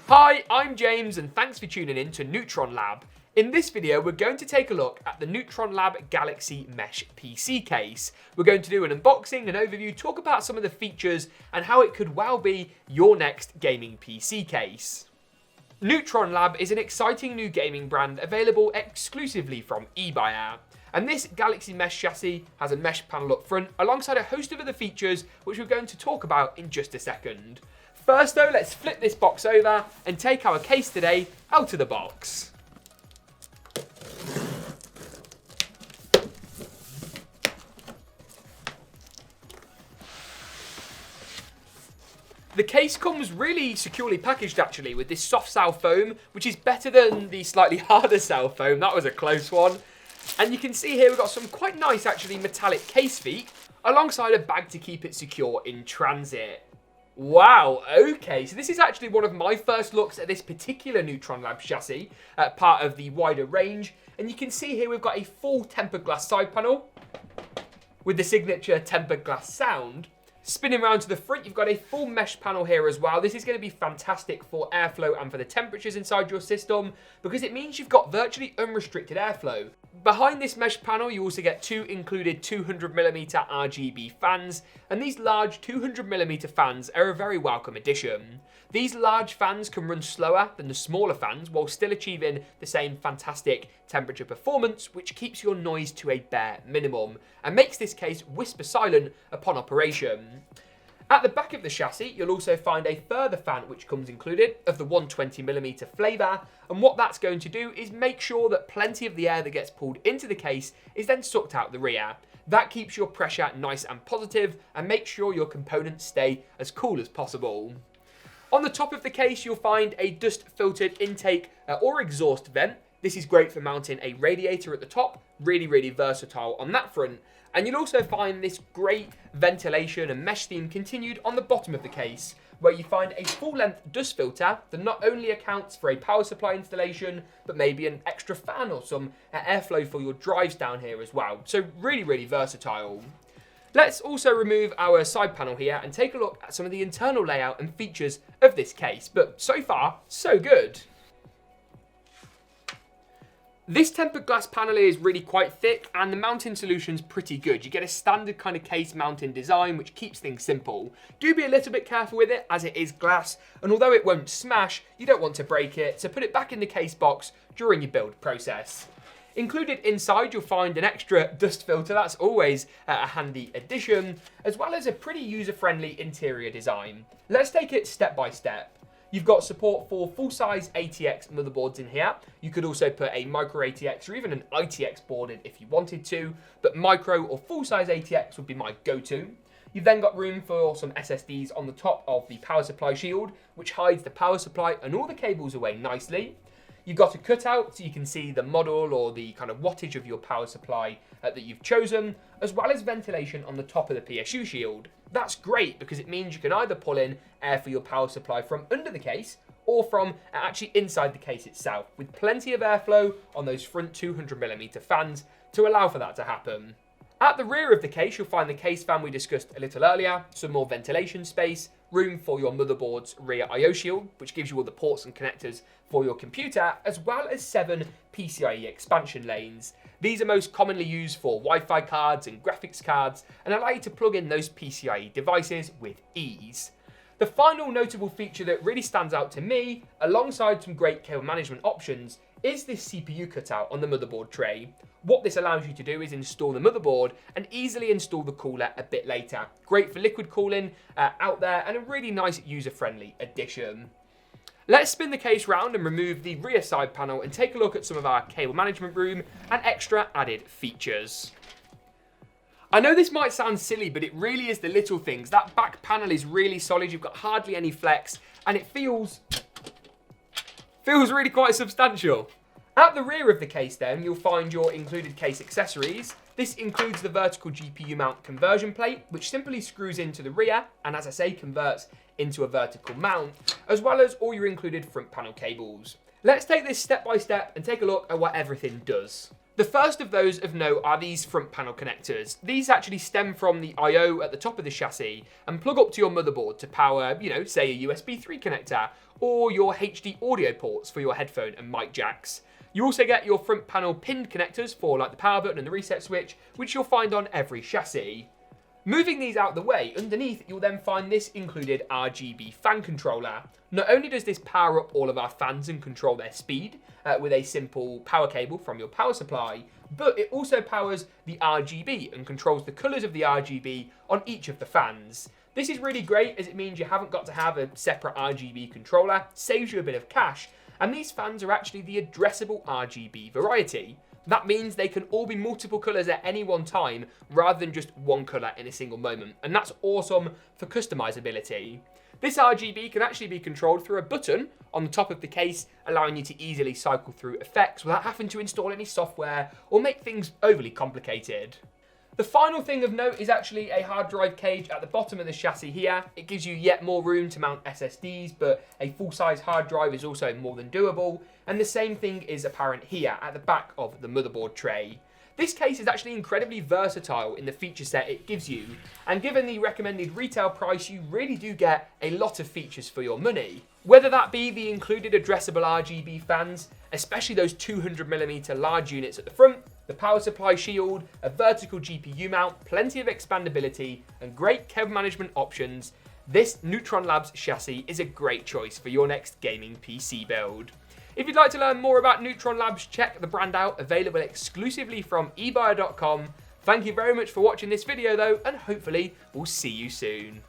Hi, I'm James and thanks for tuning in to Neutron Lab. In this video, we're going to take a look at the Neutron Lab Galaxy Mesh PC case. We're going to do an unboxing, an overview, talk about some of the features and how it could well be your next gaming PC case. Neutron Lab is an exciting new gaming brand available exclusively from Ebuyer. And this Galaxy Mesh chassis has a mesh panel up front alongside a host of other features which we're going to talk about in just a second. First though, let's flip this box over and take our case today out of the box. The case comes really securely packaged actually with this soft cell foam, which is better than the slightly harder cell foam. That was a close one. And you can see here we've got some quite nice actually metallic case feet alongside a bag to keep it secure in transit. Wow, okay, so this is actually one of my first looks at this particular Neutron Lab chassis, part of the wider range. And you can see here we've got a full tempered glass side panel with the signature tempered glass sound. Spinning around to the front, you've got a full mesh panel here as well. This is going to be fantastic for airflow and for the temperatures inside your system because it means you've got virtually unrestricted airflow. Behind this mesh panel, you also get two included 200mm RGB fans, and these large 200mm fans are a very welcome addition. These large fans can run slower than the smaller fans while still achieving the same fantastic temperature performance, which keeps your noise to a bare minimum and makes this case whisper silent upon operation. At the back of the chassis, you'll also find a further fan which comes included of the 120mm flavour, and what that's going to do is make sure that plenty of the air that gets pulled into the case is then sucked out the rear. That keeps your pressure nice and positive and makes sure your components stay as cool as possible. On the top of the case, you'll find a dust-filtered intake or exhaust vent. This is great for mounting a radiator at the top, really versatile on that front. And you'll also find this great ventilation and mesh theme continued on the bottom of the case, where you find a full-length dust filter that not only accounts for a power supply installation, but maybe an extra fan or some airflow for your drives down here as well. So really versatile. Let's also remove our side panel here and take a look at some of the internal layout and features of this case. But so far, so good. This tempered glass panel is really quite thick and the mounting solution's pretty good. You get a standard kind of case mounting design which keeps things simple. Do be a little bit careful with it as it is glass, and although it won't smash, you don't want to break it, so put it back in the case box during your build process. Included inside, you'll find an extra dust filter. That's always a handy addition, as well as a pretty user-friendly interior design. Let's take it step by step. You've got support for full-size ATX motherboards in here. You could also put a micro ATX or even an ITX board in if you wanted to, but micro or full-size ATX would be my go-to. You've then got room for some SSDs on the top of the power supply shield, which hides the power supply and all the cables away nicely. You've got a cutout so you can see the model or the kind of wattage of your power supply that you've chosen, as well as ventilation on the top of the PSU shield. That's great because it means you can either pull in air for your power supply from under the case or from actually inside the case itself, with plenty of airflow on those front 200mm fans to allow for that to happen. At the rear of the case, you'll find the case fan we discussed a little earlier, some more ventilation space, room for your motherboard's rear I/O shield, which gives you all the ports and connectors for your computer, as well as 7 PCIe expansion lanes. These are most commonly used for Wi-Fi cards and graphics cards and allow you to plug in those PCIe devices with ease. The final notable feature that really stands out to me, alongside some great cable management options, is this CPU cutout on the motherboard tray. What this allows you to do is install the motherboard and easily install the cooler a bit later. Great for liquid cooling out there and a really nice user-friendly addition. Let's spin the case round and remove the rear side panel and take a look at some of our cable management room and extra added features. I know this might sound silly, but it really is the little things. That back panel is really solid, you've got hardly any flex, and it feels really quite substantial. At the rear of the case then, you'll find your included case accessories. This includes the vertical GPU mount conversion plate, which simply screws into the rear, and as I say, converts into a vertical mount, as well as all your included front panel cables. Let's take this step by step and take a look at what everything does. The first of those of note are these front panel connectors. These actually stem from the I/O at the top of the chassis and plug up to your motherboard to power, say a USB 3 connector or your HD audio ports for your headphone and mic jacks. You also get your front panel pinned connectors for like the power button and the reset switch, which you'll find on every chassis. Moving these out of the way, underneath you'll then find this included RGB fan controller. Not only does this power up all of our fans and control their speed with a simple power cable from your power supply, but it also powers the RGB and controls the colours of the RGB on each of the fans. This is really great as it means you haven't got to have a separate RGB controller, saves you a bit of cash, and these fans are actually the addressable RGB variety. That means they can all be multiple colours at any one time rather than just one colour in a single moment, and that's awesome for customizability. This RGB can actually be controlled through a button on the top of the case, allowing you to easily cycle through effects without having to install any software or make things overly complicated. The final thing of note is actually a hard drive cage at the bottom of the chassis here. It gives you yet more room to mount SSDs, but a full-size hard drive is also more than doable, and the same thing is apparent here at the back of the motherboard tray. This case is actually incredibly versatile in the feature set it gives you, and given the recommended retail price, you really do get a lot of features for your money. Whether that be the included addressable RGB fans, especially those 200mm large units at the front, the power supply shield, a vertical GPU mount, plenty of expandability, and great cable management options, this Neutron Labs chassis is a great choice for your next gaming PC build. If you'd like to learn more about Neutron Labs, check the brand out, available exclusively from ebuyer.com. Thank you very much for watching this video though, and hopefully we'll see you soon.